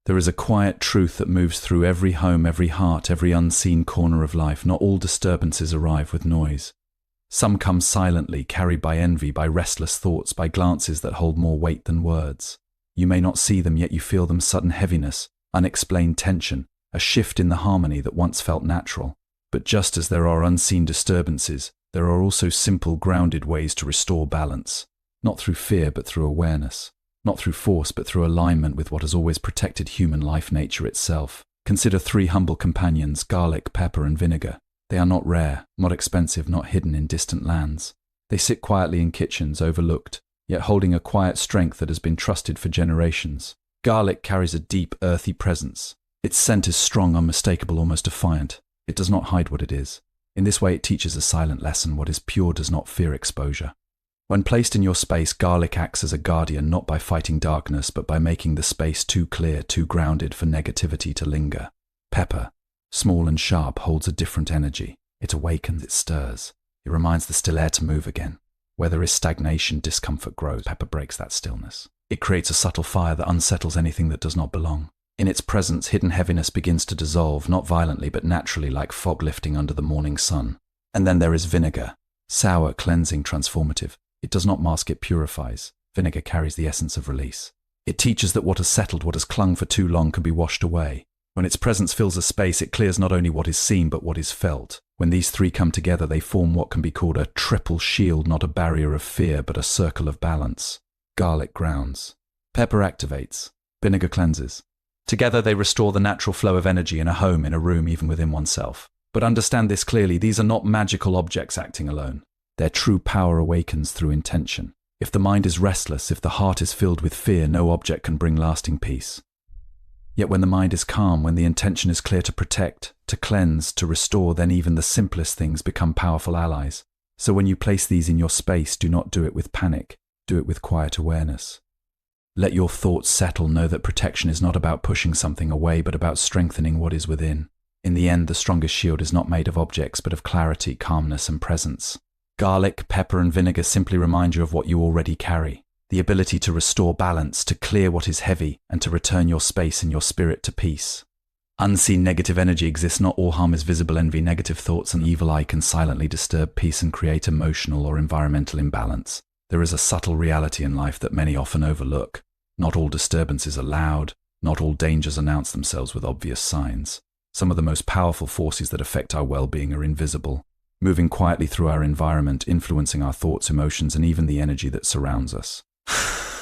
There is a quiet truth that moves through every home, every heart, every unseen corner of life. Not all disturbances arrive with noise. Some come silently, carried by envy, by restless thoughts, by glances that hold more weight than words. You may not see them, yet you feel them: sudden heaviness, unexplained tension, a shift in the harmony that once felt natural. But just as there are unseen disturbances, there are also simple, grounded ways to restore balance. Not through fear, but through awareness. Not through force, but through alignment with what has always protected human life, nature itself. Consider 3 humble companions: garlic, pepper, and vinegar. They are not rare, not expensive, not hidden in distant lands. They sit quietly in kitchens, overlooked, yet holding a quiet strength that has been trusted for generations. Garlic carries a deep, earthy presence. Its scent is strong, unmistakable, almost defiant. It does not hide what it is. In this way, it teaches a silent lesson: what is pure does not fear exposure. When placed in your space, garlic acts as a guardian, not by fighting darkness, but by making the space too clear, too grounded for negativity to linger. Pepper, small and sharp, holds a different energy. It awakens, it stirs. It reminds the still air to move again. Where there is stagnation, discomfort grows. Pepper breaks that stillness. It creates a subtle fire that unsettles anything that does not belong. In its presence, hidden heaviness begins to dissolve, not violently, but naturally, like fog lifting under the morning sun. And then there is vinegar. Sour, cleansing, transformative. It does not mask, it purifies. Vinegar carries the essence of release. It teaches that what has settled, what has clung for too long, can be washed away. When its presence fills a space, it clears not only what is seen, but what is felt. When these 3 come together, they form what can be called a triple shield, not a barrier of fear, but a circle of balance. Garlic grounds. Pepper activates. Vinegar cleanses. Together they restore the natural flow of energy in a home, in a room, even within oneself. But understand this clearly: these are not magical objects acting alone. Their true power awakens through intention. If the mind is restless, if the heart is filled with fear, no object can bring lasting peace. Yet when the mind is calm, when the intention is clear to protect, to cleanse, to restore, then even the simplest things become powerful allies. So when you place these in your space, do not do it with panic, do it with quiet awareness. Let your thoughts settle. Know that protection is not about pushing something away, but about strengthening what is within. In the end, the strongest shield is not made of objects, but of clarity, calmness, and presence. Garlic, pepper, and vinegar simply remind you of what you already carry: the ability to restore balance, to clear what is heavy, and to return your space and your spirit to peace. Unseen negative energy exists. Not all harm is visible. Envy, negative thoughts, and evil eye can silently disturb peace and create emotional or environmental imbalance. There is a subtle reality in life that many often overlook. Not all disturbances are loud. Not all dangers announce themselves with obvious signs. Some of the most powerful forces that affect our well-being are invisible, moving quietly through our environment, influencing our thoughts, emotions, and even the energy that surrounds us.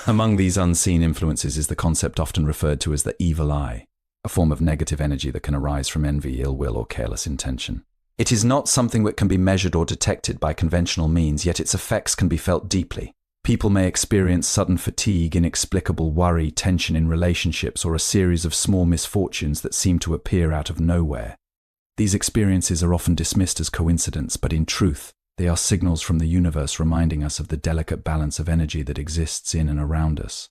Among these unseen influences is the concept often referred to as the evil eye, a form of negative energy that can arise from envy, ill will, or careless intention. It is not something that can be measured or detected by conventional means, yet its effects can be felt deeply. People may experience sudden fatigue, inexplicable worry, tension in relationships, or a series of small misfortunes that seem to appear out of nowhere. These experiences are often dismissed as coincidence, but in truth, they are signals from the universe reminding us of the delicate balance of energy that exists in and around us.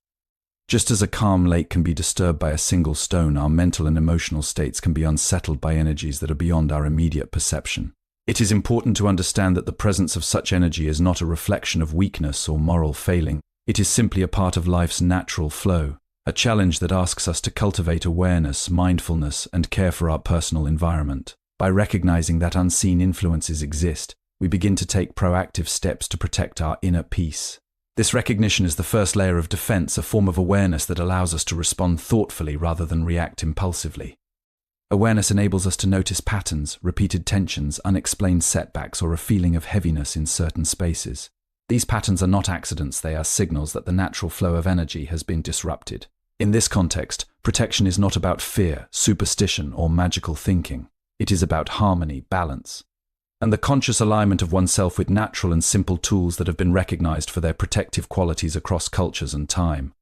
Just as a calm lake can be disturbed by a single stone, our mental and emotional states can be unsettled by energies that are beyond our immediate perception. It is important to understand that the presence of such energy is not a reflection of weakness or moral failing. It is simply a part of life's natural flow, a challenge that asks us to cultivate awareness, mindfulness, and care for our personal environment. By recognizing that unseen influences exist, we begin to take proactive steps to protect our inner peace. This recognition is the first layer of defense, a form of awareness that allows us to respond thoughtfully rather than react impulsively. Awareness enables us to notice patterns, repeated tensions, unexplained setbacks, or a feeling of heaviness in certain spaces. These patterns are not accidents, they are signals that the natural flow of energy has been disrupted. In this context, protection is not about fear, superstition, or magical thinking. It is about harmony, balance, and the conscious alignment of oneself with natural and simple tools that have been recognized for their protective qualities across cultures and time.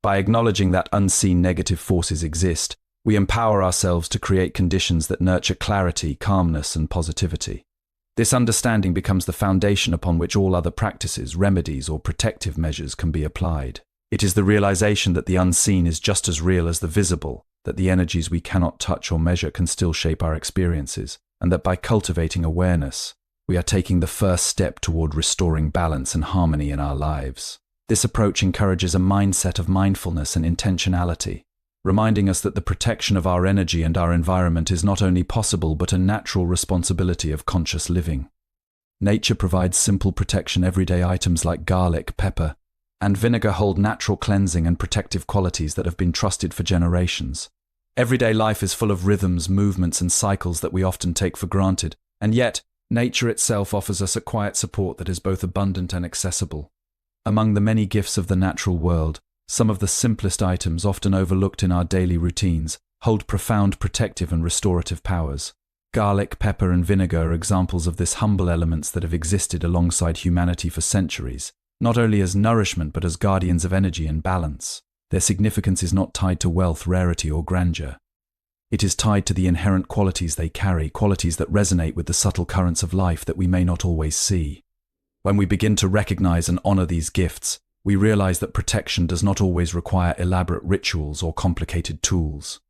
By acknowledging that unseen negative forces exist, we empower ourselves to create conditions that nurture clarity, calmness, and positivity. This understanding becomes the foundation upon which all other practices, remedies, or protective measures can be applied. It is the realization that the unseen is just as real as the visible, that the energies we cannot touch or measure can still shape our experiences, and that by cultivating awareness, we are taking the first step toward restoring balance and harmony in our lives. This approach encourages a mindset of mindfulness and intentionality. reminding us that the protection of our energy and our environment is not only possible but a natural responsibility of conscious living. Nature provides simple protection. Everyday items like garlic, pepper, and vinegar hold natural cleansing and protective qualities that have been trusted for generations. Everyday life is full of rhythms, movements, and cycles that we often take for granted, and yet, nature itself offers us a quiet support that is both abundant and accessible. Among the many gifts of the natural world, some of the simplest items, often overlooked in our daily routines, hold profound protective and restorative powers. Garlic, pepper, and vinegar are examples of this humble elements that have existed alongside humanity for centuries, not only as nourishment but as guardians of energy and balance. Their significance is not tied to wealth, rarity, or grandeur. It is tied to the inherent qualities they carry, qualities that resonate with the subtle currents of life that we may not always see. When we begin to recognize and honor these gifts, we realize that protection does not always require elaborate rituals or complicated tools.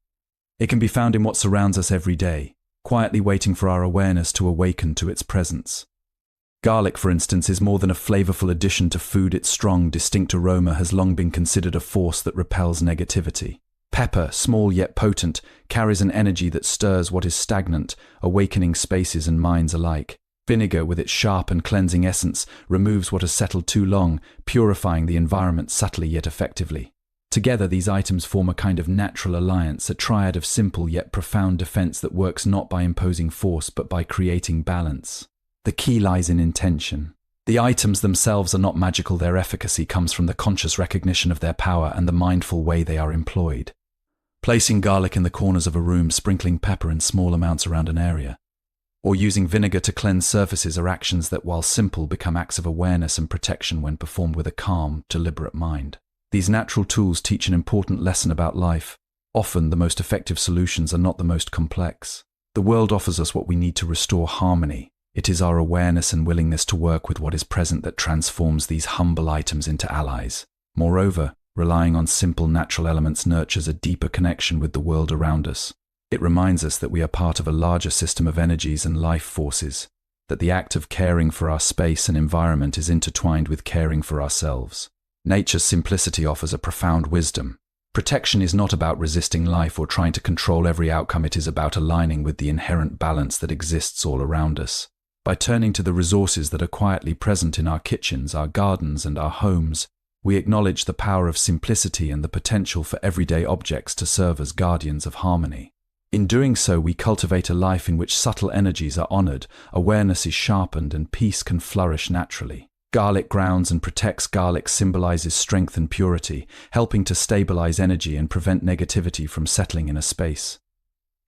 It can be found in what surrounds us every day, quietly waiting for our awareness to awaken to its presence. Garlic, for instance, is more than a flavorful addition to food. Its strong, distinct aroma has long been considered a force that repels negativity. Pepper, small yet potent, carries an energy that stirs what is stagnant, awakening spaces and minds alike. Vinegar, with its sharp and cleansing essence, removes what has settled too long, purifying the environment subtly yet effectively. Together, these items form a kind of natural alliance, a triad of simple yet profound defense that works not by imposing force but by creating balance. The key lies in intention. The items themselves are not magical. Their efficacy comes from the conscious recognition of their power and the mindful way they are employed. Placing garlic in the corners of a room, sprinkling pepper in small amounts around an area, or using vinegar to cleanse surfaces are actions that, while simple, become acts of awareness and protection when performed with a calm, deliberate mind. These natural tools teach an important lesson about life. Often, the most effective solutions are not the most complex. The world offers us what we need to restore harmony. It is our awareness and willingness to work with what is present that transforms these humble items into allies. Moreover, relying on simple natural elements nurtures a deeper connection with the world around us. It reminds us that we are part of a larger system of energies and life forces, that the act of caring for our space and environment is intertwined with caring for ourselves. Nature's simplicity offers a profound wisdom. Protection is not about resisting life or trying to control every outcome. It is about aligning with the inherent balance that exists all around us. By turning to the resources that are quietly present in our kitchens, our gardens, and our homes, we acknowledge the power of simplicity and the potential for everyday objects to serve as guardians of harmony. In doing so, we cultivate a life in which subtle energies are honored, awareness is sharpened, and peace can flourish naturally. Garlic grounds and protects. Garlic symbolizes strength and purity, helping to stabilize energy and prevent negativity from settling in a space.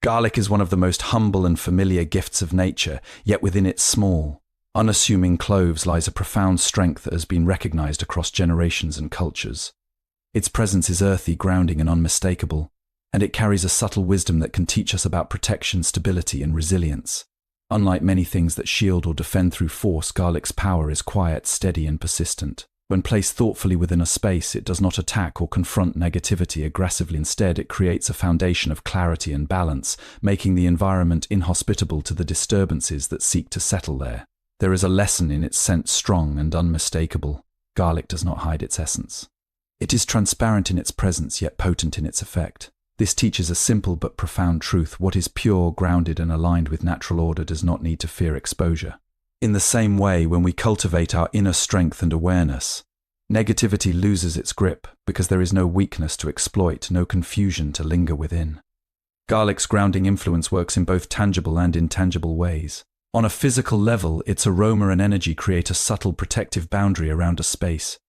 Garlic is one of the most humble and familiar gifts of nature, yet within its small, unassuming cloves lies a profound strength that has been recognized across generations and cultures. Its presence is earthy, grounding, and unmistakable, and it carries a subtle wisdom that can teach us about protection, stability, and resilience. Unlike many things that shield or defend through force, garlic's power is quiet, steady, and persistent. When placed thoughtfully within a space, it does not attack or confront negativity aggressively. Instead, it creates a foundation of clarity and balance, making the environment inhospitable to the disturbances that seek to settle there. There is a lesson in its scent, strong and unmistakable. Garlic does not hide its essence. It is transparent in its presence, yet potent in its effect. This teaches a simple but profound truth. What is pure, grounded, and aligned with natural order does not need to fear exposure. In the same way, when we cultivate our inner strength and awareness, negativity loses its grip because there is no weakness to exploit, no confusion to linger within. Garlic's grounding influence works in both tangible and intangible ways. On a physical level, its aroma and energy create a subtle protective boundary around a space,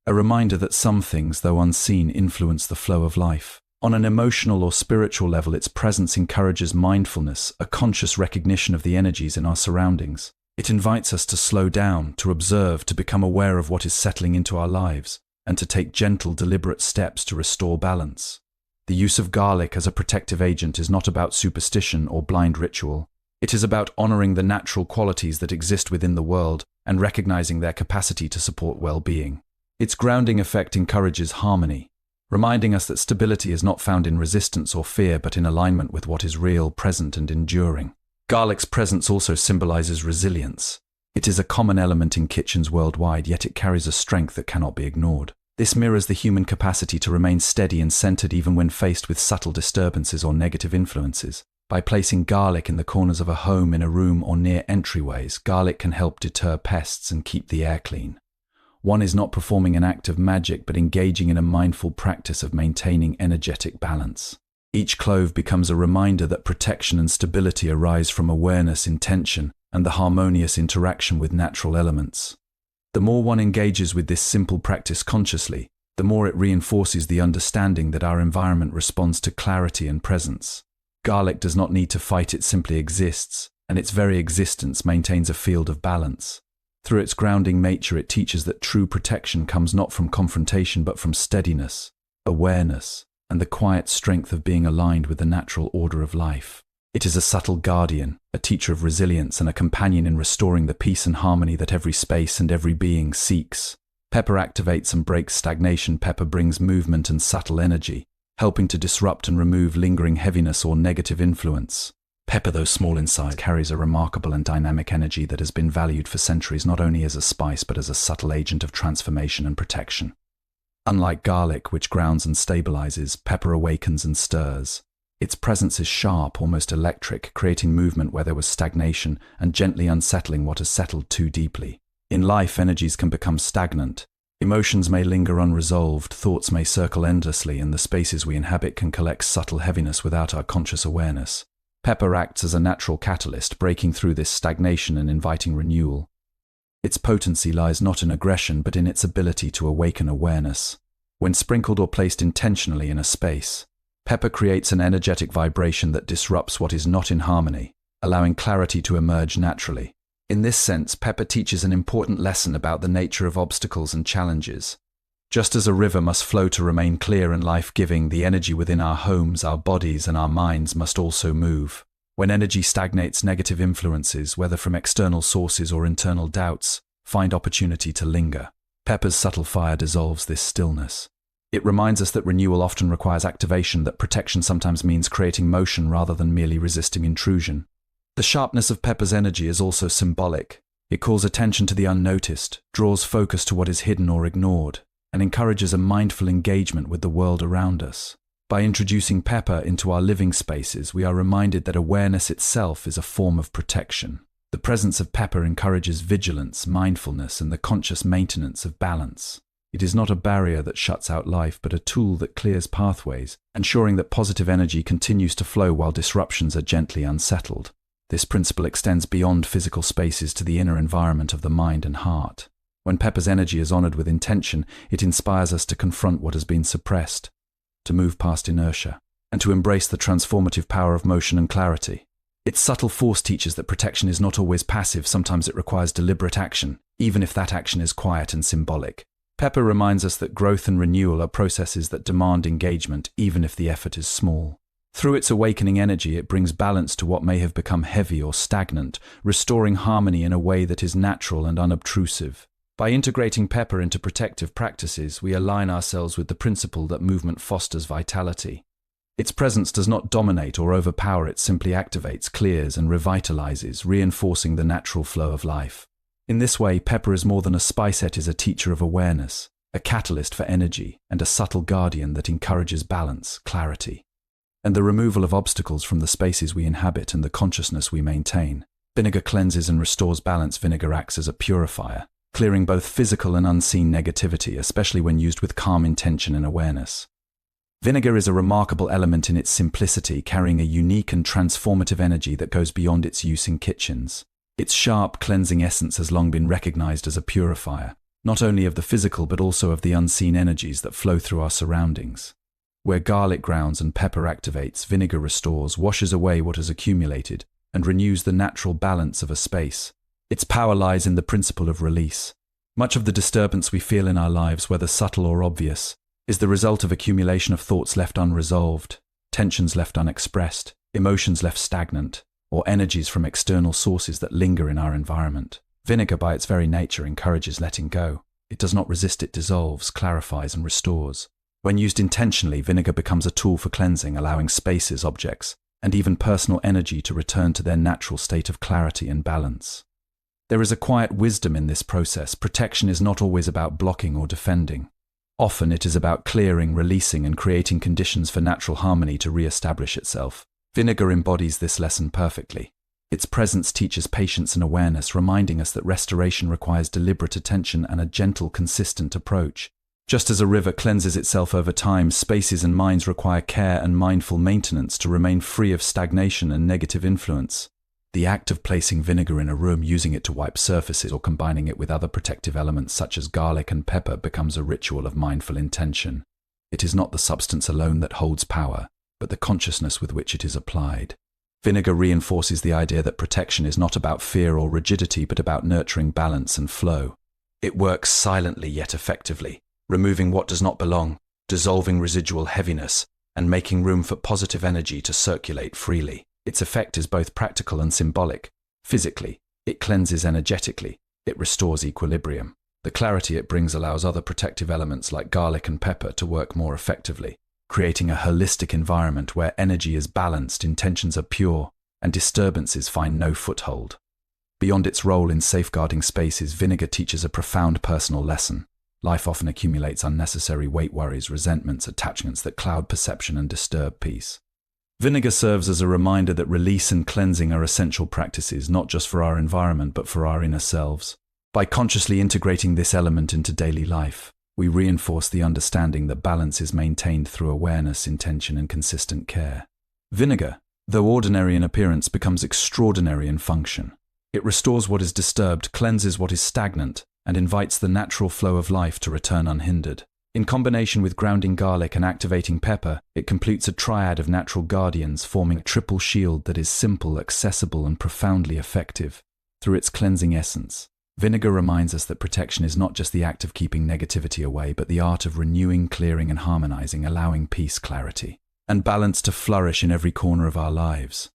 a reminder that some things, though unseen, influence the flow of life. On an emotional or spiritual level, its presence encourages mindfulness, a conscious recognition of the energies in our surroundings. It invites us to slow down, to observe, to become aware of what is settling into our lives, and to take gentle, deliberate steps to restore balance. The use of garlic as a protective agent is not about superstition or blind ritual. It is about honoring the natural qualities that exist within the world and recognizing their capacity to support well-being. Its grounding effect encourages harmony, reminding us that stability is not found in resistance or fear but in alignment with what is real, present, and enduring. Garlic's presence also symbolizes resilience. It is a common element in kitchens worldwide, yet it carries a strength that cannot be ignored. This mirrors the human capacity to remain steady and centered even when faced with subtle disturbances or negative influences. By placing garlic in the corners of a home, in a room, or near entryways, garlic can help deter pests and keep the air clean. One is not performing an act of magic, but engaging in a mindful practice of maintaining energetic balance. Each clove becomes a reminder that protection and stability arise from awareness, intention, and the harmonious interaction with natural elements. The more one engages with this simple practice consciously, the more it reinforces the understanding that our environment responds to clarity and presence. Garlic does not need to fight, it simply exists, and its very existence maintains a field of balance. Through its grounding nature, it teaches that true protection comes not from confrontation but from steadiness, awareness, and the quiet strength of being aligned with the natural order of life. It is a subtle guardian, a teacher of resilience, and a companion in restoring the peace and harmony that every space and every being seeks. Pepper activates and breaks stagnation. Pepper brings movement and subtle energy, helping to disrupt and remove lingering heaviness or negative influence. Pepper, though small in size, carries a remarkable and dynamic energy that has been valued for centuries, not only as a spice but as a subtle agent of transformation and protection. Unlike garlic, which grounds and stabilizes, pepper awakens and stirs. Its presence is sharp, almost electric, creating movement where there was stagnation and gently unsettling what has settled too deeply. In life, energies can become stagnant. Emotions may linger unresolved, thoughts may circle endlessly, and the spaces we inhabit can collect subtle heaviness without our conscious awareness. Pepper acts as a natural catalyst, breaking through this stagnation and inviting renewal. Its potency lies not in aggression but in its ability to awaken awareness. When sprinkled or placed intentionally in a space, pepper creates an energetic vibration that disrupts what is not in harmony, allowing clarity to emerge naturally. In this sense, pepper teaches an important lesson about the nature of obstacles and challenges. Just as a river must flow to remain clear and life-giving, the energy within our homes, our bodies, and our minds must also move. When energy stagnates, negative influences, whether from external sources or internal doubts, find opportunity to linger. Pepper's subtle fire dissolves this stillness. It reminds us that renewal often requires activation, that protection sometimes means creating motion rather than merely resisting intrusion. The sharpness of pepper's energy is also symbolic. It calls attention to the unnoticed, draws focus to what is hidden or ignored, and encourages a mindful engagement with the world around us. By introducing pepper into our living spaces, we are reminded that awareness itself is a form of protection. The presence of pepper encourages vigilance, mindfulness, and the conscious maintenance of balance. It is not a barrier that shuts out life, but a tool that clears pathways, ensuring that positive energy continues to flow while disruptions are gently unsettled. This principle extends beyond physical spaces to the inner environment of the mind and heart. When pepper's energy is honored with intention, it inspires us to confront what has been suppressed, to move past inertia, and to embrace the transformative power of motion and clarity. Its subtle force teaches that protection is not always passive. Sometimes it requires deliberate action, even if that action is quiet and symbolic. Pepper reminds us that growth and renewal are processes that demand engagement, even if the effort is small. Through its awakening energy, it brings balance to what may have become heavy or stagnant, restoring harmony in a way that is natural and unobtrusive. By integrating pepper into protective practices, we align ourselves with the principle that movement fosters vitality. Its presence does not dominate or overpower, it simply activates, clears, and revitalizes, reinforcing the natural flow of life. In this way, pepper is more than a spice, it is a teacher of awareness, a catalyst for energy, and a subtle guardian that encourages balance, clarity, and the removal of obstacles from the spaces we inhabit and the consciousness we maintain. Vinegar cleanses and restores balance. Vinegar acts as a purifier, clearing both physical and unseen negativity, especially when used with calm intention and awareness. Vinegar is a remarkable element in its simplicity, carrying a unique and transformative energy that goes beyond its use in kitchens. Its sharp, cleansing essence has long been recognized as a purifier, not only of the physical but also of the unseen energies that flow through our surroundings. Where garlic grounds and pepper activates, vinegar restores, washes away what has accumulated, and renews the natural balance of a space. Its power lies in the principle of release. Much of the disturbance we feel in our lives, whether subtle or obvious, is the result of accumulation of thoughts left unresolved, tensions left unexpressed, emotions left stagnant, or energies from external sources that linger in our environment. Vinegar, by its very nature, encourages letting go. It does not resist, it dissolves, clarifies, and restores. When used intentionally, vinegar becomes a tool for cleansing, allowing spaces, objects, and even personal energy to return to their natural state of clarity and balance. There is a quiet wisdom in this process. Protection is not always about blocking or defending. Often it is about clearing, releasing, and creating conditions for natural harmony to re-establish itself. Vinegar embodies this lesson perfectly. Its presence teaches patience and awareness, reminding us that restoration requires deliberate attention and a gentle, consistent approach. Just as a river cleanses itself over time, spaces and minds require care and mindful maintenance to remain free of stagnation and negative influence. The act of placing vinegar in a room, using it to wipe surfaces, or combining it with other protective elements such as garlic and pepper becomes a ritual of mindful intention. It is not the substance alone that holds power, but the consciousness with which it is applied. Vinegar reinforces the idea that protection is not about fear or rigidity, but about nurturing balance and flow. It works silently yet effectively, removing what does not belong, dissolving residual heaviness, and making room for positive energy to circulate freely. Its effect is both practical and symbolic. Physically, it cleanses energetically, it restores equilibrium. The clarity it brings allows other protective elements like garlic and pepper to work more effectively, creating a holistic environment where energy is balanced, intentions are pure, and disturbances find no foothold. Beyond its role in safeguarding spaces, vinegar teaches a profound personal lesson. Life often accumulates unnecessary weight, worries, resentments, attachments that cloud perception and disturb peace. Vinegar serves as a reminder that release and cleansing are essential practices, not just for our environment, but for our inner selves. By consciously integrating this element into daily life, we reinforce the understanding that balance is maintained through awareness, intention, and consistent care. Vinegar, though ordinary in appearance, becomes extraordinary in function. It restores what is disturbed, cleanses what is stagnant, and invites the natural flow of life to return unhindered. In combination with grounding garlic and activating pepper, it completes a triad of natural guardians, forming a triple shield that is simple, accessible, and profoundly effective. Through its cleansing essence, vinegar reminds us that protection is not just the act of keeping negativity away, but the art of renewing, clearing, and harmonizing, allowing peace, clarity, and balance to flourish in every corner of our lives.